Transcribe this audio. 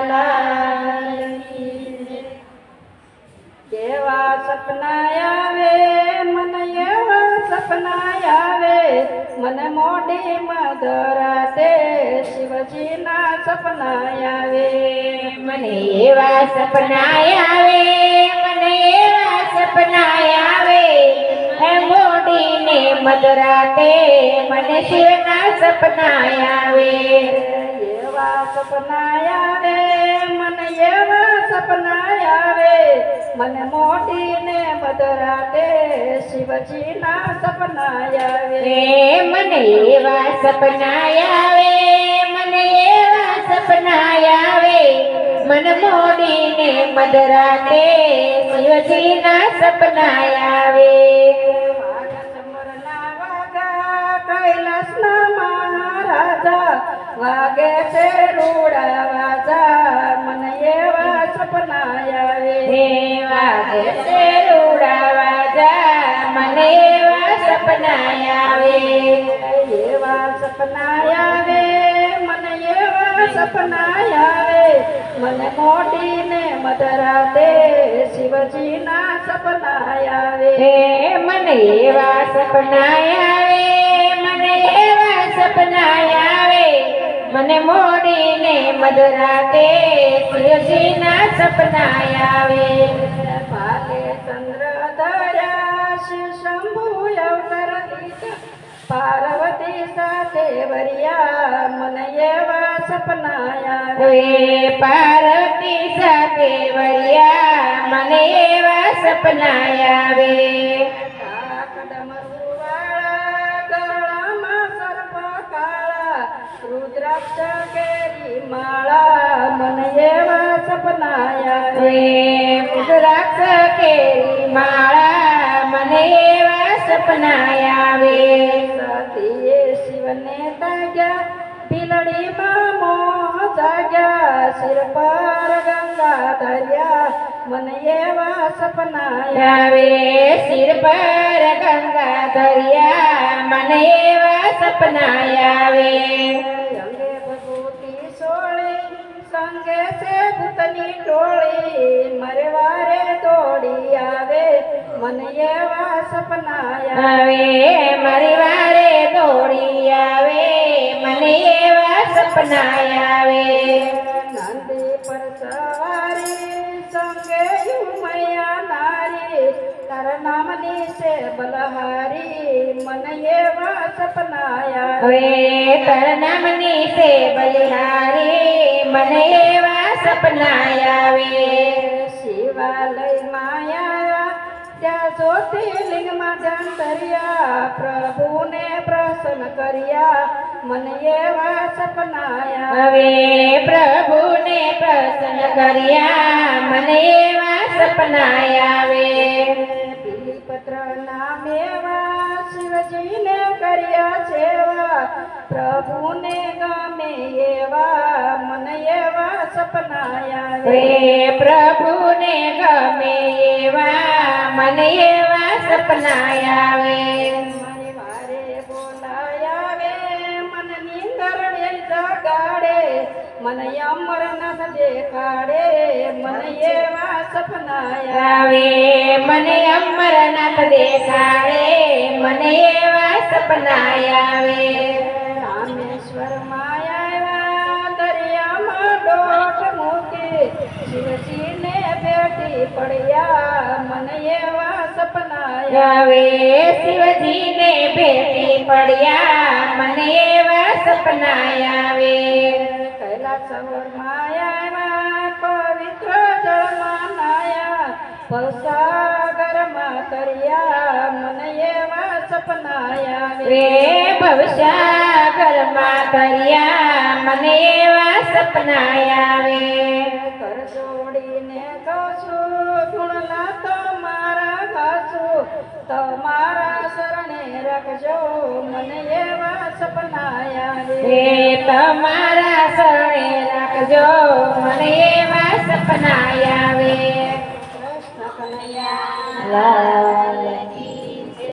લાલની કેવા સપના આવે મને એવા સપના આવે મને મોડી મધરાતે શિવજીના સપના આવે મને એવા સપના આવે મને એવા સપના આવે હે મોડીને મધરાતે મને શિવના સપના આવે એવા સપના આવે મને એવા સપના આવે મને મોડીને મધરાતે શિવજીના સપના આવે મને એવા સપના આવે મને એવા સપના આવે મન મોડીને મધરાતે શિવજીના સપના આવે કૈલાસના મહારાજા વાગે છે રૂડા વાજા મને એવા સપના આવે વાગે છે રૂડા વાજા મને એવા સપના આવે એવા સપના આવે મને એવા સપના આવે મને મોડીને મધરાતે શિવજીના સપના આવે મને એવા સપના આવે મને એવા સપના આવે મને મોડીને મધરાતે શિવજીના સપના આવે ભાગે ચંદ્ર ધર્યા શિવ શંભુ અવતાર લીધા પાર્વતી સાથે વર્યા મને એવા સપના આવે પાર્વતી સાથે વર્યા મને એવા સપના આવે રુદ્રાક્ષ કેરી માળા મને એવા સપના આવે રુદ્રાક્ષ કેરી માળા મને એવા સપના આવે સતીએ શિવને તાગ્યા પીલડીમાં મોહ જાગ્યા શિર પર ગંગા ધર્યા મને એવા સપના આવે શિર પર ગંગા ધર્યા મને એવા સપના આવે અંગે ભભૂતિ સોળી સંગે છે ભૂતની ટોળી મરવારે દોડી આવે મને એવા સપના આવે મારી વારે દોડી આવે મને એવા સપના આવે નંદી પર સવારી સંગે ઉમૈયા નારી તારા નામની છે બલહારી મને એવા સપના આવે તાર નામની છે બલિહારી મને એવા સપના આવે શિવાલય માયા ત્યાં જ્યોતિર્લિંગમાં ધ્યાન ધર્યા પ્રભુને પ્રસન્ન કર્યા મને એવા સપના હવે પ્રભુને પ્રસન્ન કર્યા મને એવા સપના આવે બિલીપત્ર ના મેવા શિવજીને કર્યા સેવા પ્રભુને ગમે એવા મને એવા સપના આવે પ્રભુને ગમે એવા મને એવા સપના આવે મારી વારે બોલાય આવે મને નીંદરડે જગાડે મને અમરનાથ દેખાડે મને એવા સપના આવે મને અમરનાથ દેખાડે મને એવા સપના આવે રામેશ્વર માયા દરિયામાં ડોટ મૂકી શિવજીને ભેટી પડ્યા મને એવા સપના આવે શિવજીને ભેટી પડ્યા મને એવા સપના આવે કૈલાસવર માયા પવિત્ર જળમાં નાયા ભવસાગરમાં તર્યા મને એવા સપના આવે ભવસાગરમાં તર્યા મને એવા સપના આવે કર જોડીને કહું છું ગુણલા તમારા ગાશું તમારા શરણે રાખજો મને એવા સપના આવે તમારા શરણે રાખજો મને એવા સપના આવે કૃષ્ણ કનૈયા લાલ